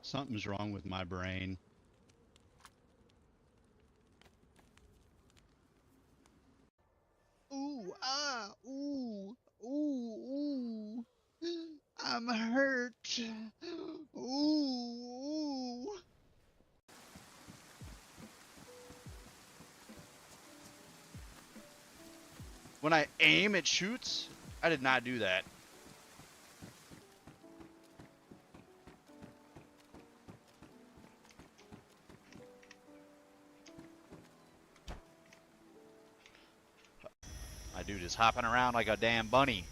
Something's wrong with my brain. Ooh, ah, ooh, ooh, ooh. I'm hurt. Ooh, ooh. When I aim, it shoots? I did not do that. My dude is hopping around like a damn bunny.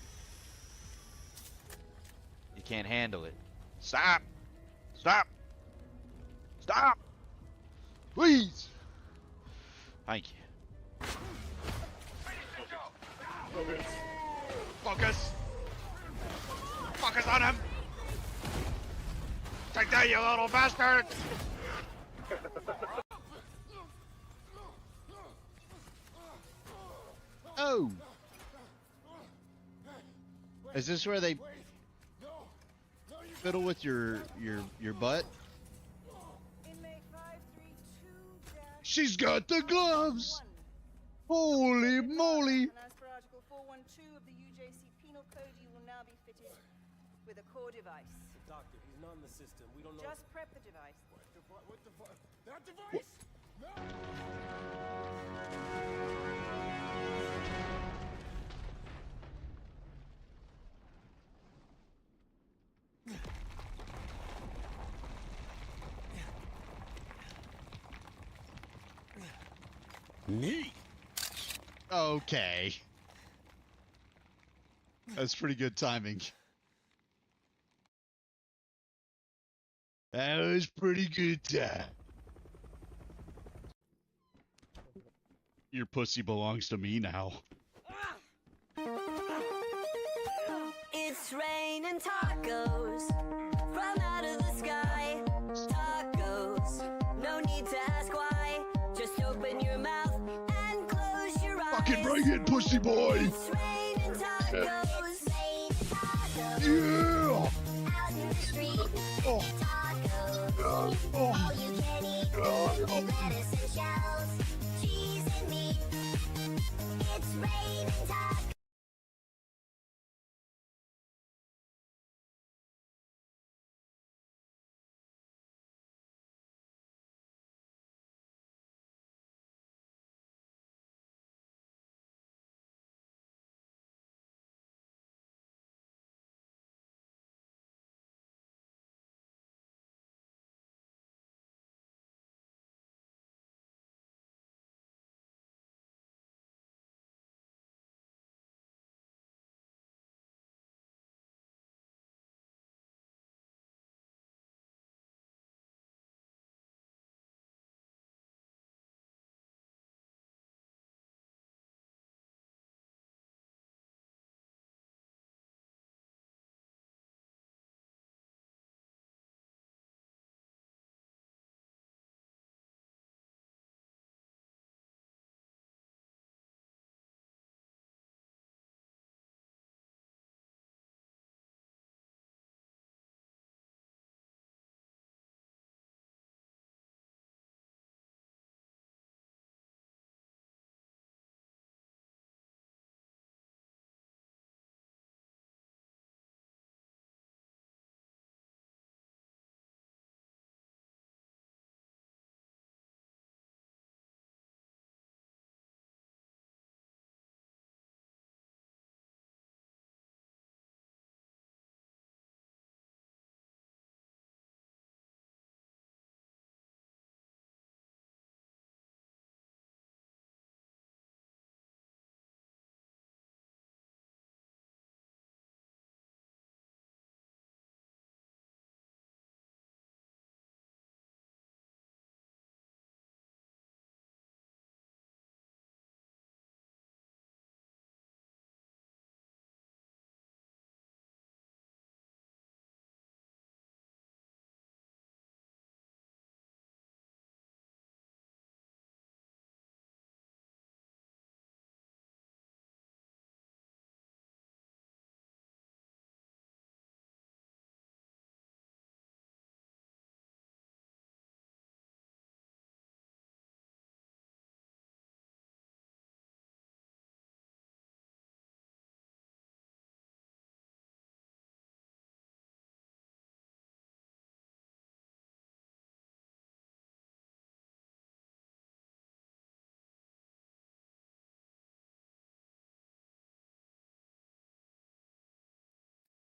You can't handle it. Stop! Stop! Stop! Please! Thank you. Focus! Focus on him! Take that, you little bastard! Oh! Is this where they fiddle with your butt? She's got the gloves! Holy moly! And as per Article 412 of the UJC Penal Code, you will now be fitted with a core device. Doctor, he's not in the system. We don't know. Just prep the device. What the fuck? That device? No! Me? Okay. That's pretty good timing. That was pretty good time. Your pussy belongs to me now. It's raining tacos from out of the sky. Tacos, no need to ask why. Just open your mouth and close your eyes. Fucking bring it, pussy boy! It's raining tacos. Yeah! Out in the street, Oh. tacos. Oh. All you can eat, lettuce and shells, cheese and meat. It's raining tacos.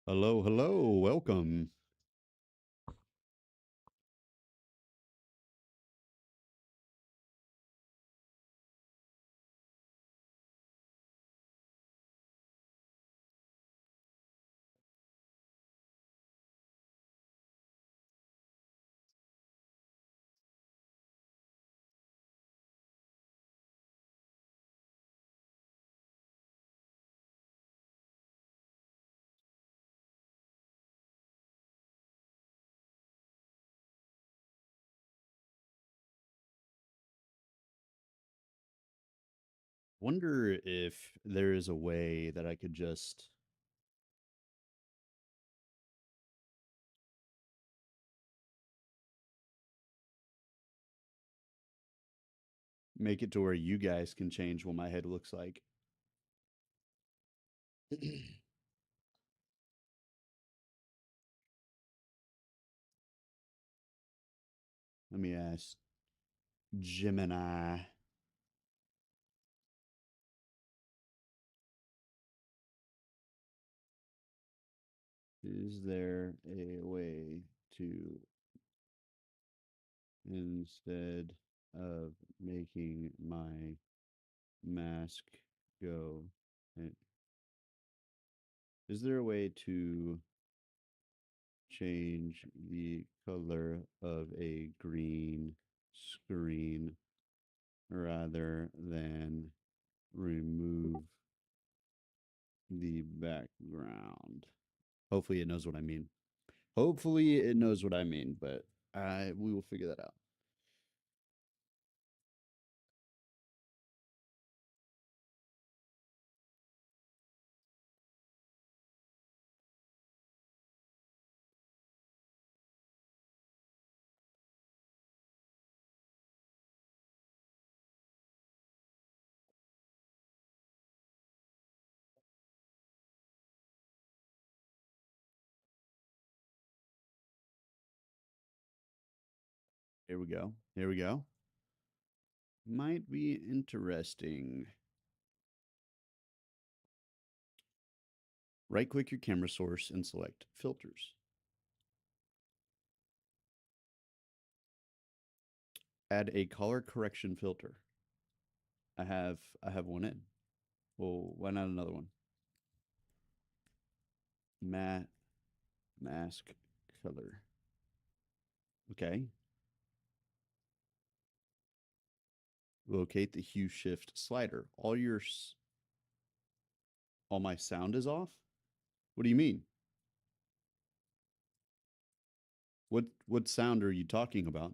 Hello, hello, welcome. Wonder if there is a way that I could just make it to where you guys can change what my head looks like. Let me ask Gemini. Is there a way to, instead of making my mask go, is there a way to change the color of a green screen rather than remove the background? Hopefully it knows what I mean. Hopefully it knows what I mean, but we will figure that out. Here we go. Here we go. Might be interesting. Right click your camera source and select filters. Add a color correction filter. I have one in. Well, why not another one? Matte mask color. Okay. Locate the hue shift slider. All my sound is off? What do you mean? What sound are you talking about?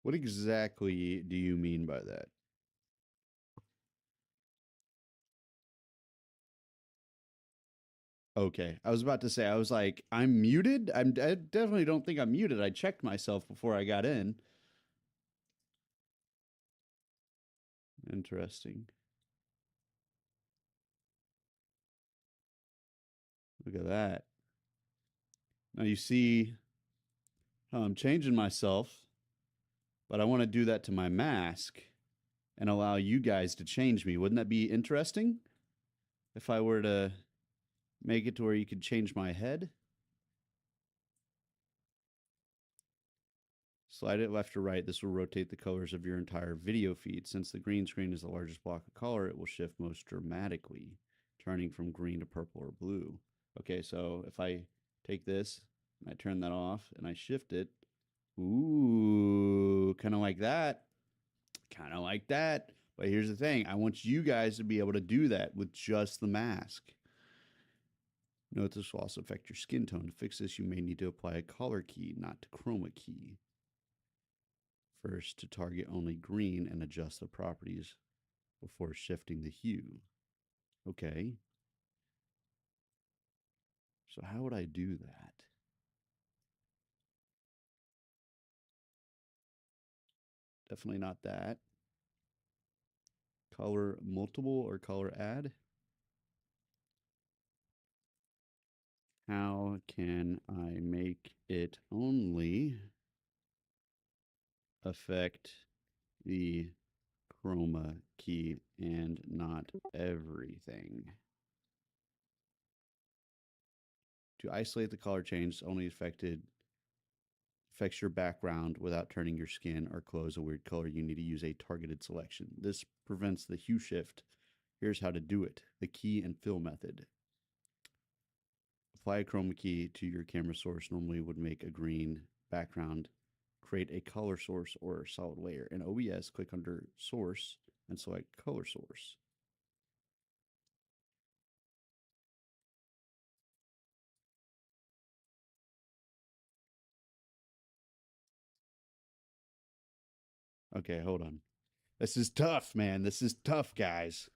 What exactly do you mean by that? Okay. I was about to say, I was like, I'm muted? I definitely don't think I'm muted. I checked myself before I got in. Interesting. Look at that. Now you see how I'm changing myself, but I want to do that to my mask and allow you guys to change me. Wouldn't that be interesting? If I were to make it to where you could change my head? Slide it left or right. This will rotate the colors of your entire video feed. Since the green screen is the largest block of color, it will shift most dramatically, turning from green to purple or blue. Okay, so if I take this and I turn that off and I shift it, ooh, kind of like that. Kind of like that. But here's the thing. I want you guys to be able to do that with just the mask. Note this will also affect your skin tone. To fix this, you may need to apply a color key, not the chroma key. First, to target only green and adjust the properties before shifting the hue. Okay. So how would I do that? Definitely not that. Color multiple or color add? How can I make it only affect the chroma key and not everything. To isolate the color change, only affects your background without turning your skin or clothes a weird color. You need to use a targeted selection. This prevents the hue shift. Here's how to do it. The key and fill method. Apply a chroma key to your camera source. Normally would make a green background. Create a color source or solid layer. In OBS, click under source and select color source. Okay, hold on. This is tough, man. This is tough, guys.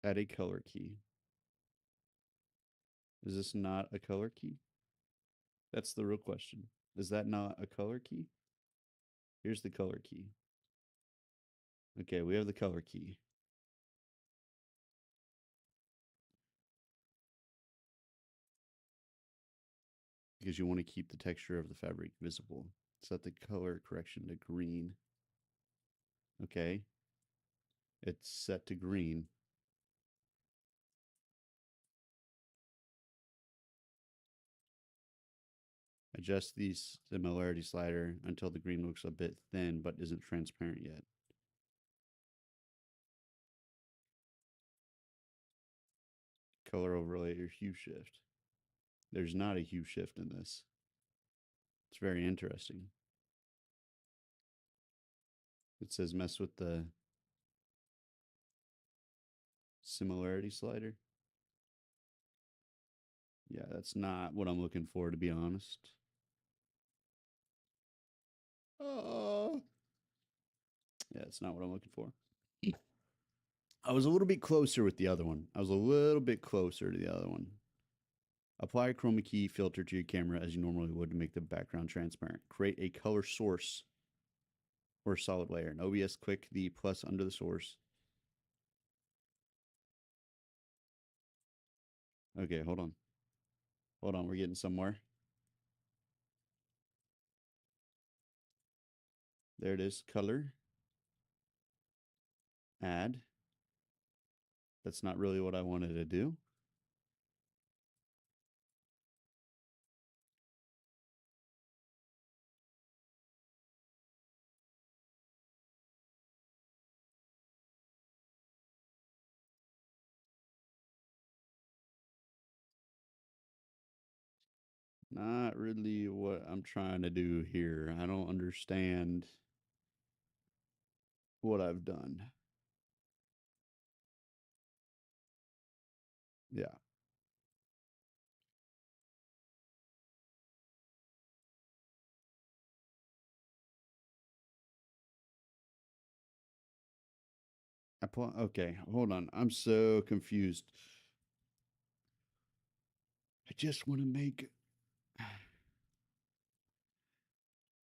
Add a color key. Is this not a color key? That's the real question. Is that not a color key? Here's the color key. Okay, we have the color key. Because you want to keep the texture of the fabric visible. Set the color correction to green. Okay. It's set to green. Adjust the similarity slider until the green looks a bit thin but isn't transparent yet. Color overlay or hue shift. There's not a hue shift in this. It's very interesting. It says mess with the similarity slider. Yeah, that's not what I'm looking for, to be honest. Yeah, it's not what I'm looking for. I was a little bit closer with the other one. I was a little bit closer to the other one. Apply a chroma key filter to your camera as you normally would to make the background transparent. Create a color source or solid layer. In OBS, click the plus under the source. Okay, hold on. Hold on, we're getting somewhere. There it is, color. Add. That's not really what I wanted to do. Not really what I'm trying to do here. I don't understand what I've done. Yeah. Okay, hold on. I'm so confused. I just want to make.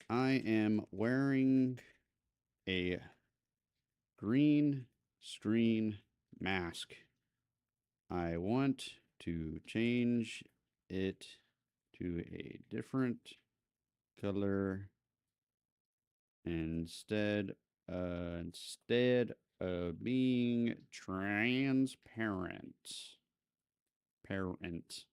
I am wearing a green screen mask. I want to change it to a different color instead of being transparent. Parent.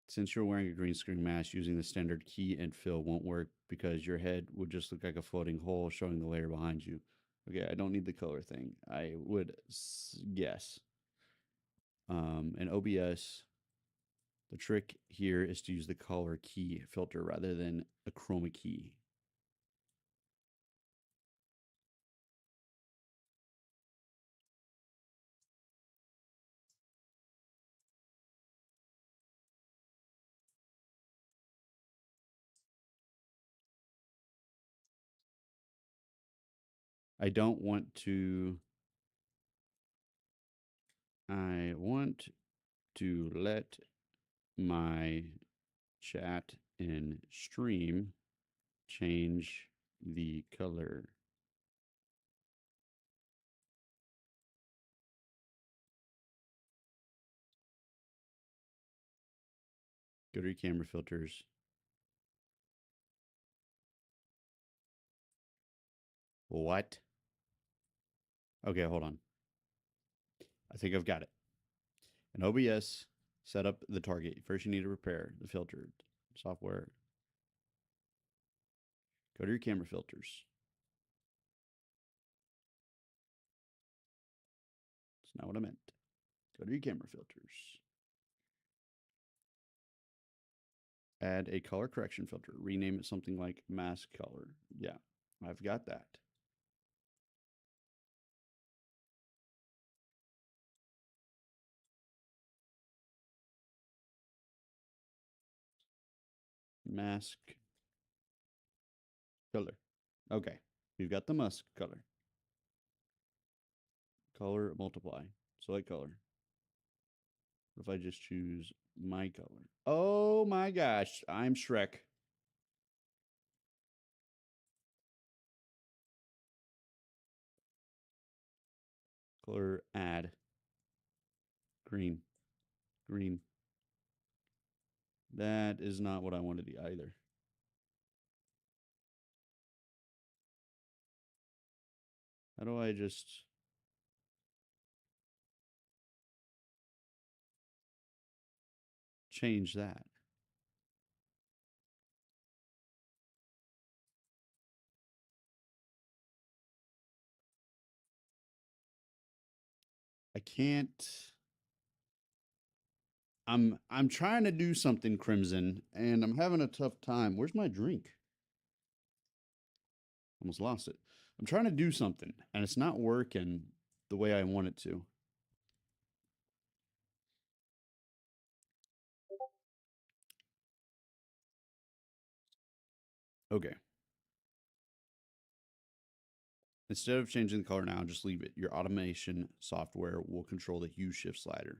Since you're wearing a green screen mask, using the standard key and fill won't work because your head would just look like a floating hole showing the layer behind you. Okay, I don't need the color thing. I would guess. In OBS, the trick here is to use the color key filter rather than a chroma key. I don't want to. I want to let my chat in stream change the color. Go to your camera filters. What? Okay, hold on. I think I've got it. In OBS, set up the target. First, you need to repair the filter software. Go to your camera filters. That's not what I meant. Go to your camera filters. Add a color correction filter. Rename it something like mask color. Yeah, I've got that. Mask color. Okay, we've got the mask color. Color multiply. Select color. What if I just choose my color? Oh my gosh, I'm Shrek. Color add. Green. Green. That is not what I wanted either. How do I just... change that? I can't... I'm trying to do something, Crimson, and I'm having a tough time. Where's my drink? Almost lost it. I'm trying to do something, and it's not working the way I want it to. Okay. Instead of changing the color now, just leave it. Your automation software will control the hue shift slider.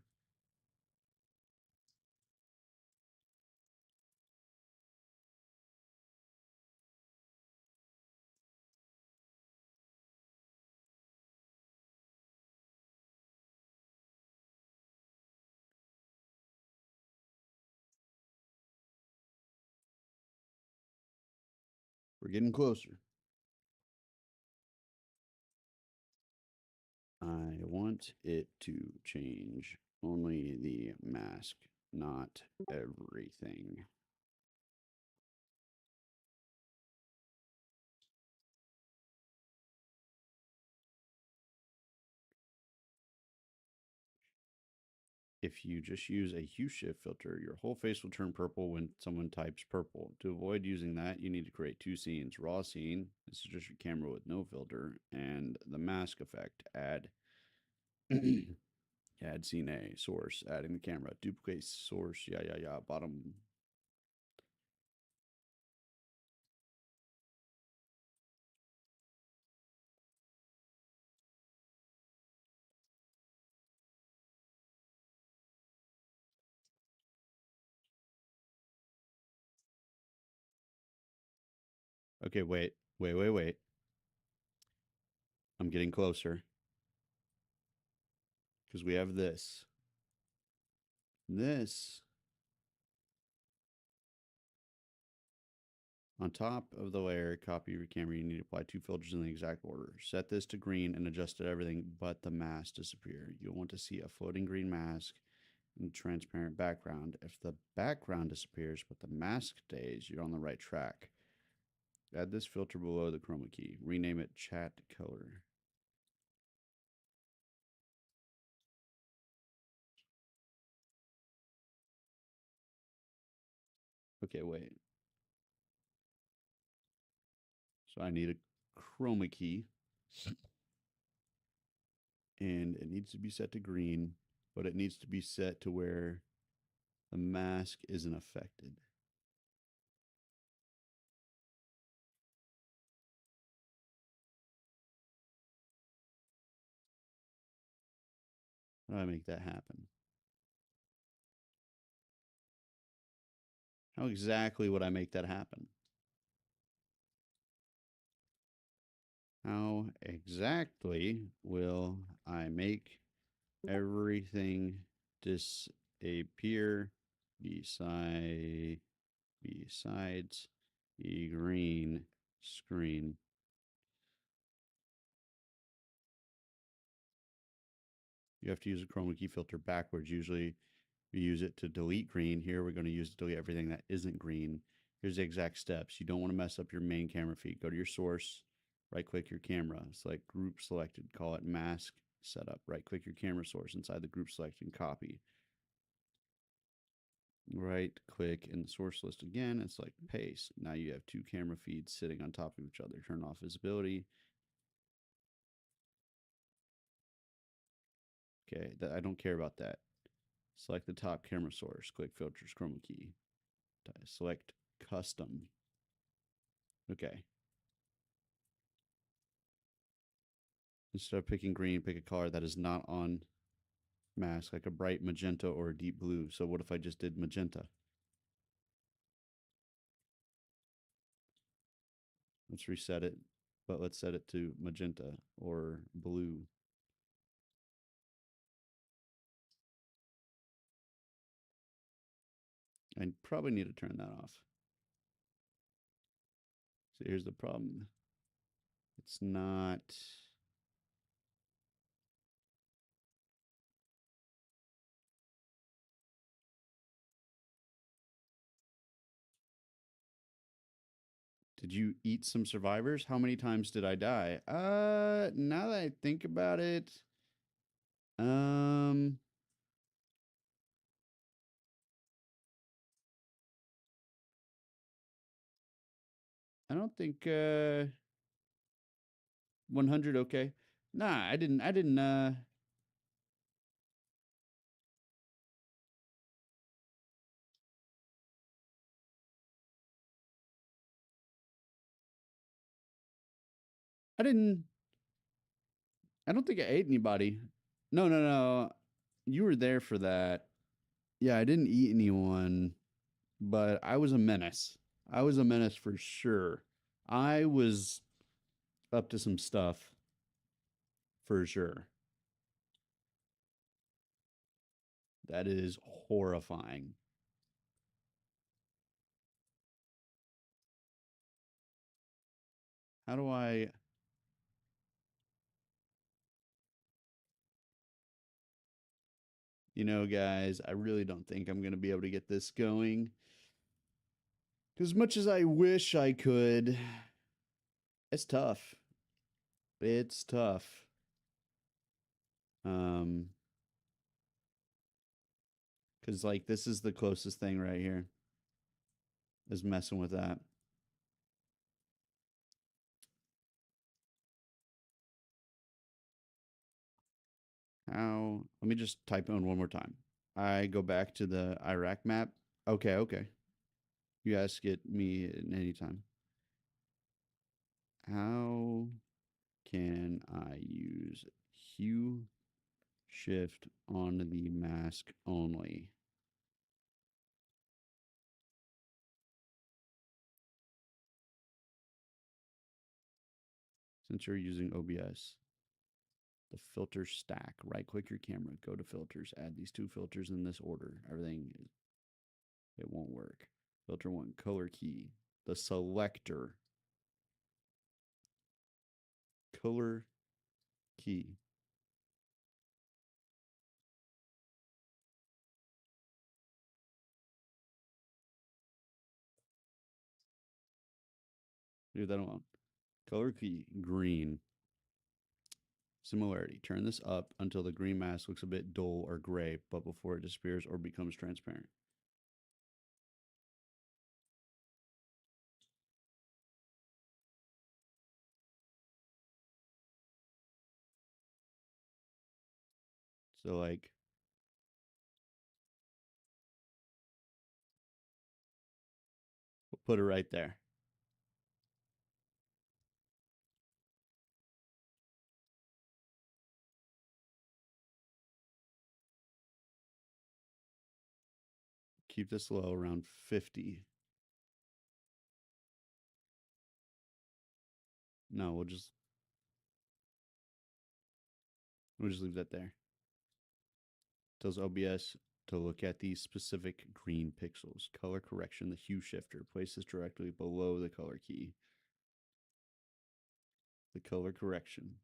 We're getting closer. I want it to change only the mask, not everything. If you just use a hue shift filter, your whole face will turn purple when someone types purple. To avoid using that, you need to create two scenes. Raw scene, this is just your camera with no filter, and the mask effect, add add scene A, source, adding the camera, duplicate source, yeah, bottom. Okay, wait. I'm getting closer. Because we have this. This. On top of the layer, copy your camera. You need to apply two filters in the exact order. Set this to green and adjust everything but the mask disappear. You'll want to see a floating green mask and transparent background. If the background disappears but the mask stays, you're on the right track. Add this filter below the chroma key. Rename it chat color. Okay, wait. So I need a chroma key. And it needs to be set to green, but it needs to be set to where the mask isn't affected. How do I make that happen? How exactly would I make that happen? How exactly will I make everything disappear besides the green screen? You have to use a chroma key filter backwards. Usually we use it to delete green. Here we're going to use it to delete everything that isn't green. Here's the exact steps. You don't want to mess up your main camera feed. Go to your source, right click your camera, select group selected, call it mask setup, right click your camera source inside the group select and copy. Right click in the source list again and select paste. Now you have two camera feeds sitting on top of each other. Turn off visibility. Okay, I don't care about that. Select the top camera source, click filters, chroma key. Select custom. Okay. Instead of picking green, pick a color that is not on mask, like a bright magenta or a deep blue. So what if I just did magenta? Let's reset it, but let's set it to magenta or blue. I probably need to turn that off. So here's the problem. It's not... Did you eat some survivors? How many times did I die? Now that I think about it, I don't think 100 okay. Nah, I didn't I didn't I don't think I ate anybody. No, no, no. You were there for that. Yeah, I didn't eat anyone, but I was a menace. I was a menace for sure. I was up to some stuff for sure. That is horrifying. How do I... You know, guys, I really don't think I'm going to be able to get this going. As much as I wish I could, it's tough. It's tough. Because, like, this is the closest thing right here, is messing with that. How? Let me just type in one more time. I go back to the Iraq map. Okay, okay. You guys get me at any time. How can I use hue shift on the mask only? Since you're using OBS. The filter stack. Right click your camera, go to filters, add these two filters in this order. Everything, it won't work. Filter one, color key. The selector. Color key. Leave that alone. Color key, green. Similarity. Turn this up until the green mask looks a bit dull or gray, but before it disappears or becomes transparent. So, like, we'll put it right there. Keep this low around 50. No, we'll just We'll just leave that there. Tells OBS to look at these specific green pixels. Color correction, the hue shifter. Place this directly below the color key. The color correction.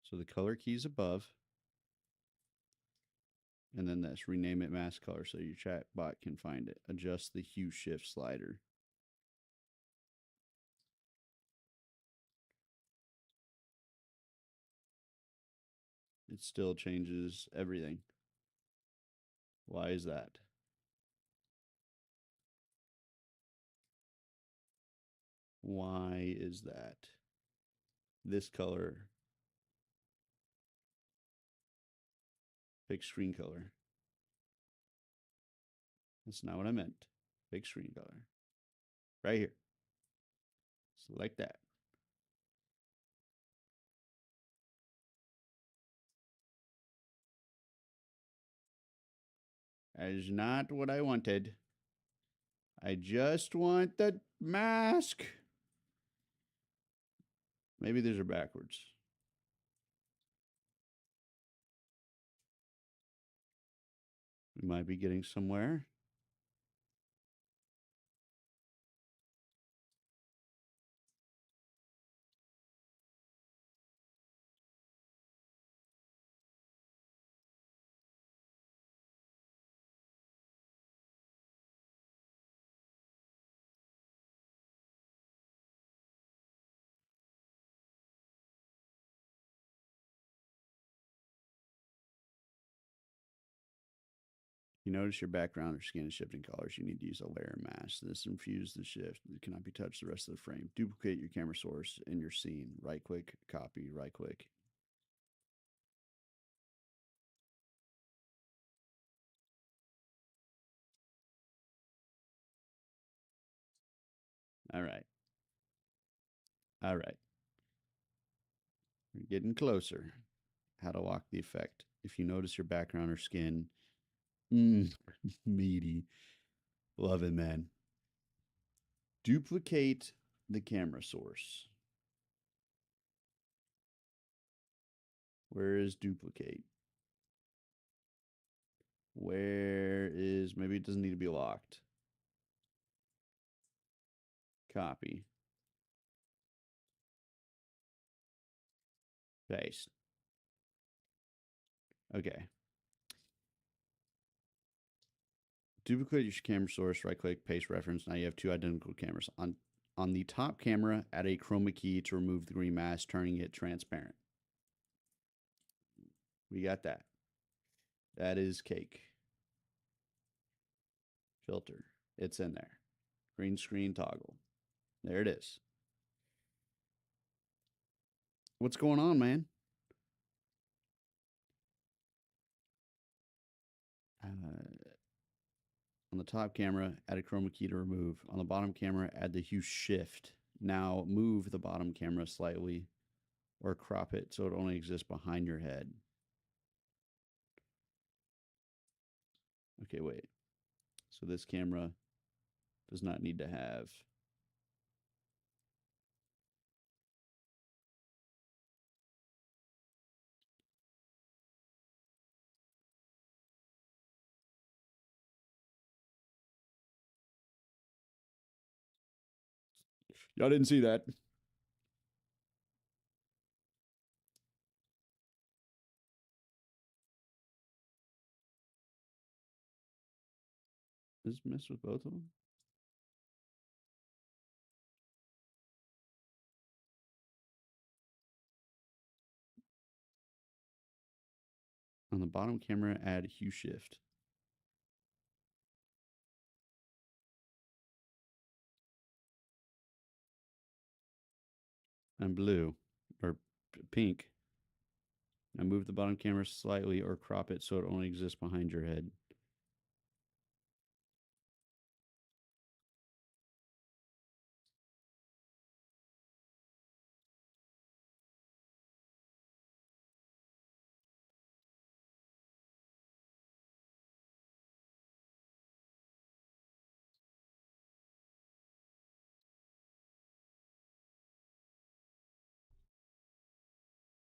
So the color key is above. And then this, rename it mask color so your chat bot can find it. Adjust the hue shift slider. It still changes everything. Why is that? Why is that? This color. Pick screen color. That's not what I meant. Pick screen color. Right here. Select that. That is not what I wanted. I just want the mask. Maybe these are backwards. We might be getting somewhere. You notice your background or skin is shifting colors. You need to use a layer mask. This infuses the shift. It cannot be touched the rest of the frame. Duplicate your camera source in your scene. Right click, copy, right click. All right. All right. We're getting closer. How to lock the effect. If you notice your background or skin, meaty. Love it, man. Duplicate the camera source. Where is duplicate? Where is, maybe it doesn't need to be locked. Copy. Paste. Okay. Duplicate your camera source, right click, paste reference. Now you have two identical cameras. On the top camera, add a chroma key to remove the green mask, turning it transparent. We got that. That is cake. Filter. It's in there. Green screen toggle. There it is. What's going on, man? On the top camera, add a chroma key to remove. On the bottom camera, add the hue shift. Now move the bottom camera slightly or crop it so it only exists behind your head. Okay, wait. So this camera does not need to have. Y'all didn't see that. Does this mess with both of them? On the bottom camera, add hue shift. And blue or pink. Now move the bottom camera slightly or crop it so it only exists behind your head.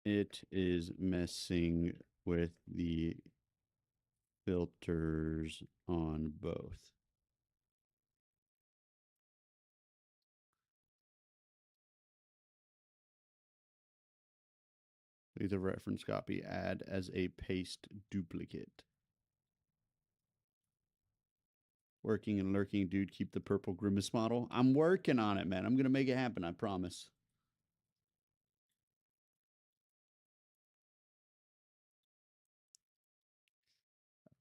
It is messing with the filters on both. Leave the reference copy, add as a paste duplicate. Working and lurking, dude. Keep the purple grimace model. I'm working on it, man. I'm going to make it happen. I promise.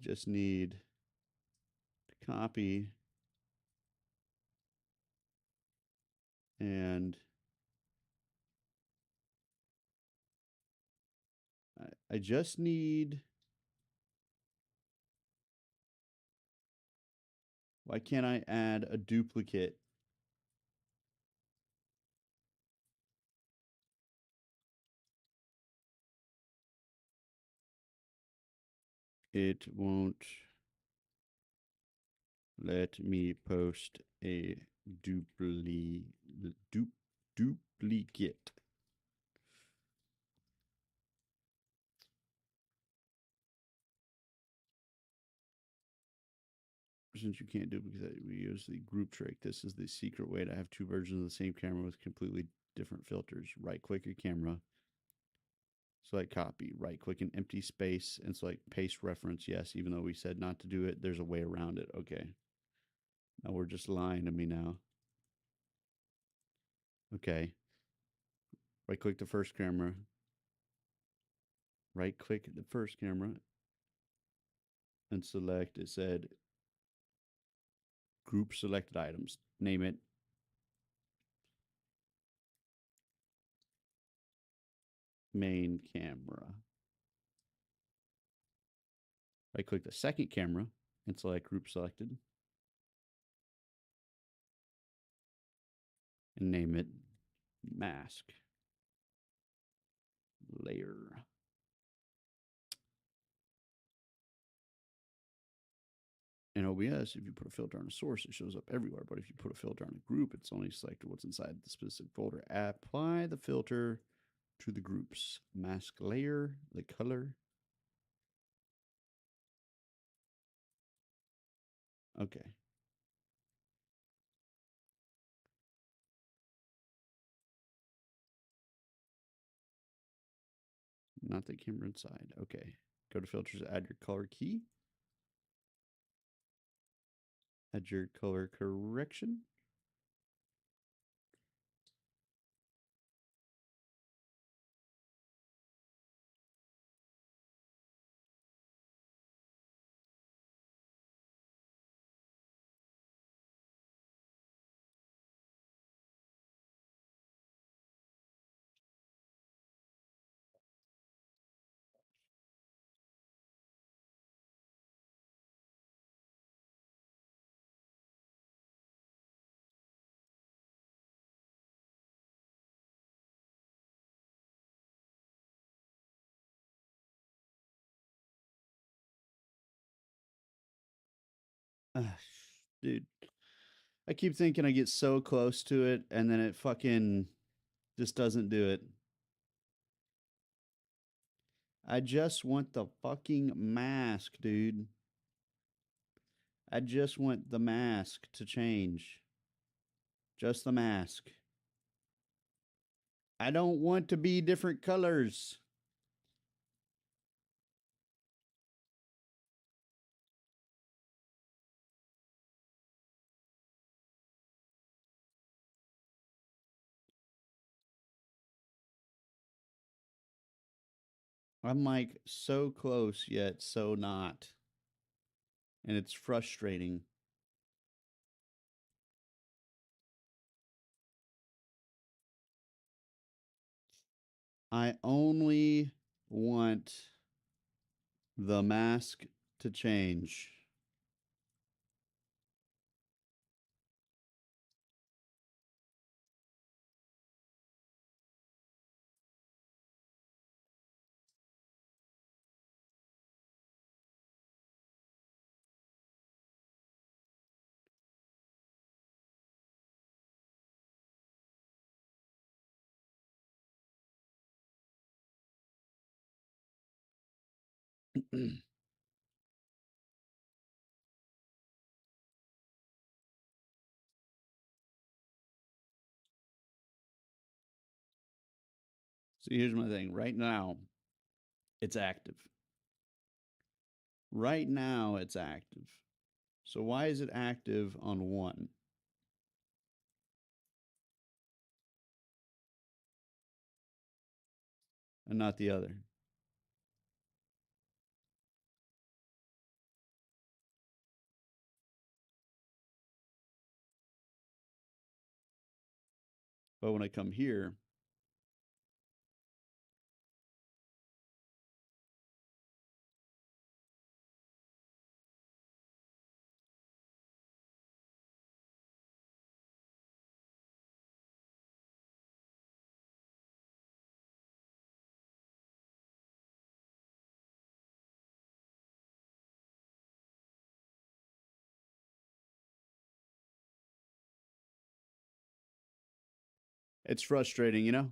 Just need to copy and I just need. Why can't I add a duplicate? It won't let me post a duplicate. Since you can't duplicate that, we use the group trick. This is the secret way to have two versions of the same camera with completely different filters. Right click your camera, select copy, right click an empty space, and select paste reference. Yes, even though we said not to do it, there's a way around it. Okay. Now we're just lying to me now. Okay. Right click the first camera. Right click the first camera and select, it said group selected items. Name it. Main camera. Right click the second camera and select group selected. And name it mask layer. In OBS, if you put a filter on a source, it shows up everywhere. But if you put a filter on a group, it's only selected what's inside the specific folder. Apply the filter to the groups. Mask layer, the color. Okay. Not the camera inside. Okay. Go to filters, add your color key. Add your color correction. Dude, I keep thinking I get so close to it and then it fucking just doesn't do it. I just want the fucking mask, dude. I just want the mask to change. Just the mask. I don't want to be different colors. I'm like so close yet so not. And it's frustrating. I only want the mask to change. See, here's my thing. Right now, it's active. Right now, it's active. So why is it active on one? And not the other? But when I come here, it's frustrating, you know?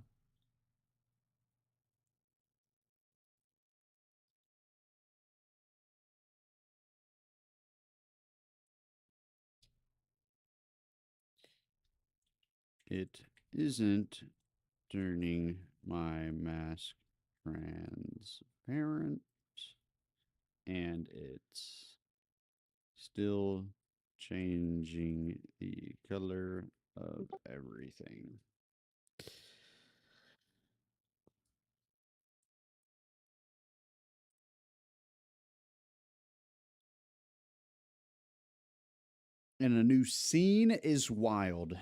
It isn't turning my mask transparent, and it's still changing the color of everything. And a new scene is wild.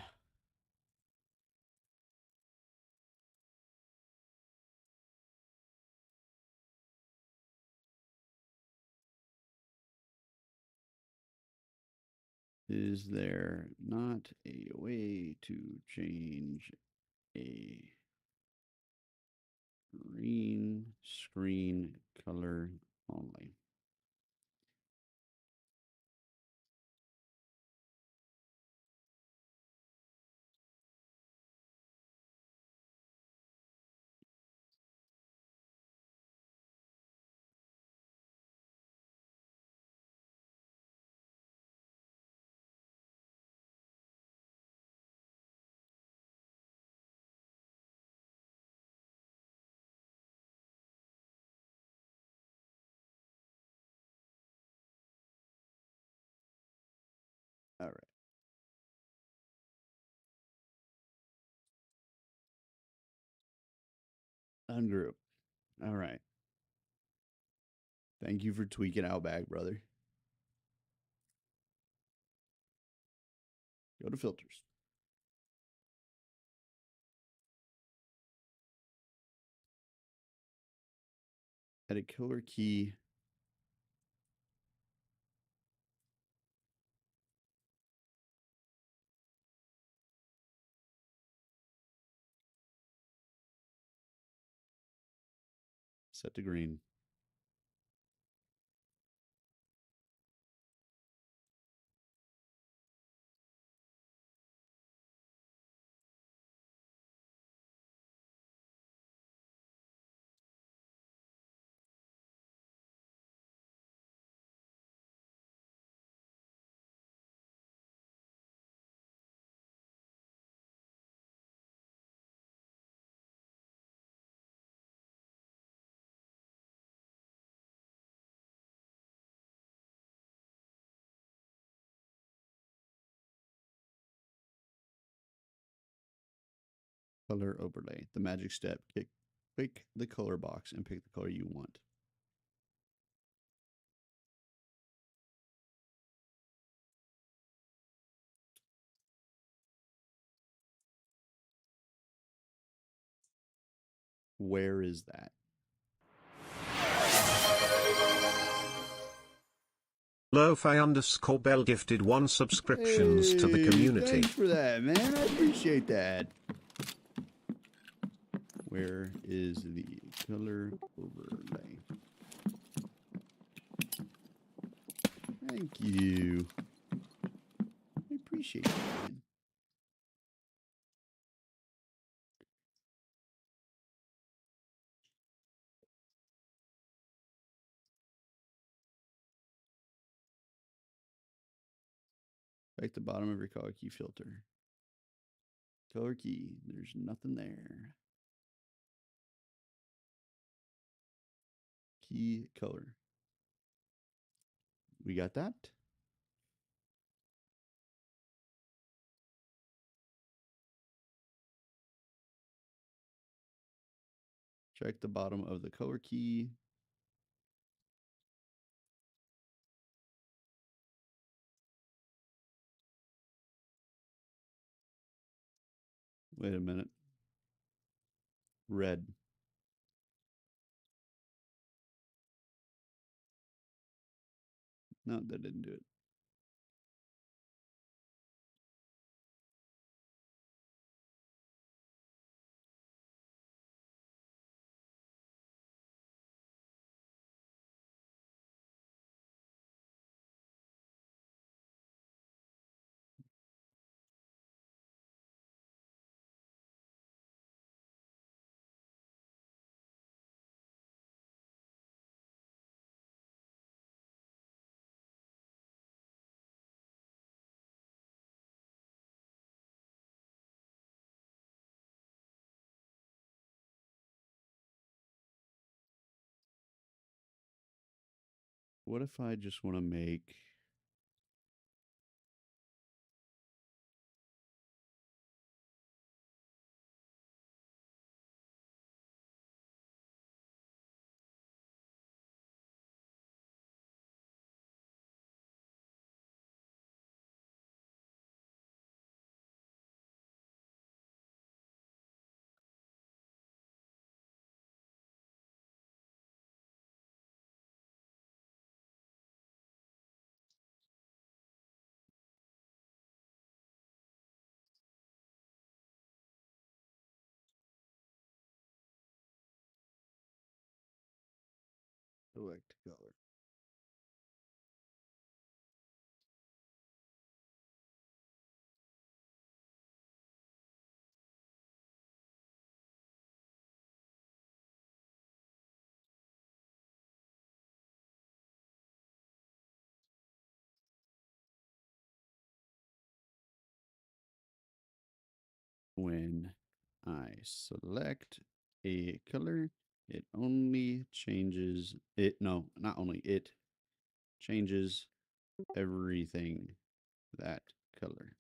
Is there not a way to change a green screen color only? All right. Ungroup. All right. Thank you for tweaking out back, brother. Go to filters. Edit color key. Set to green. Color overlay. The magic step. Pick the color box and pick the color you want. Where is that? Lo-fi_bell gifted 1 subscriptions to the community. Thanks for that, man. I appreciate that. Where is the color overlay? Thank you. I appreciate that, man. Check the bottom of your color key filter. Color key. There's nothing there. Key color. We got that. Check the bottom of the color key. Wait a minute. Red. No, that didn't do it. What if I just want to make select color? When I select a color, it only changes it. No, not only it changes everything that color.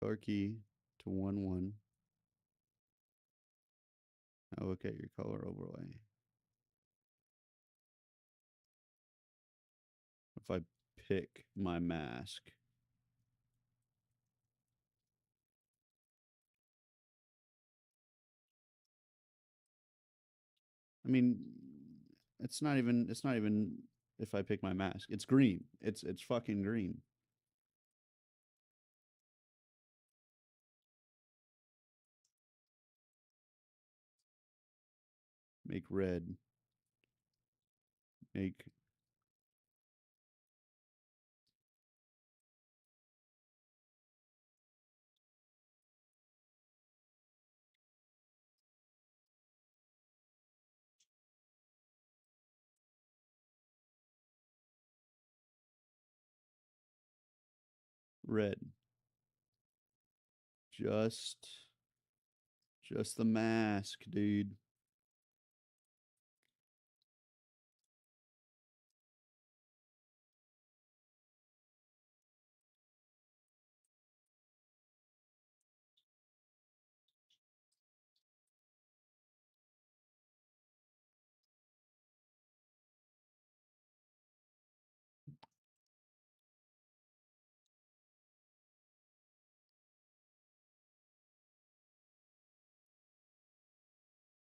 Color key to 1 1. Now look at your color overlay. If I pick my mask, I mean, it's not even if I pick my mask. It's green. It's fucking green. Make red. Make red. Just the mask, dude.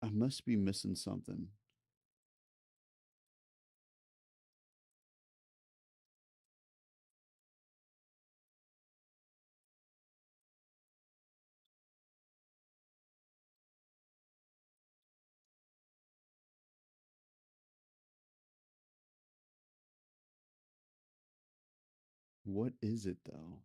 I must be missing something. What is it though?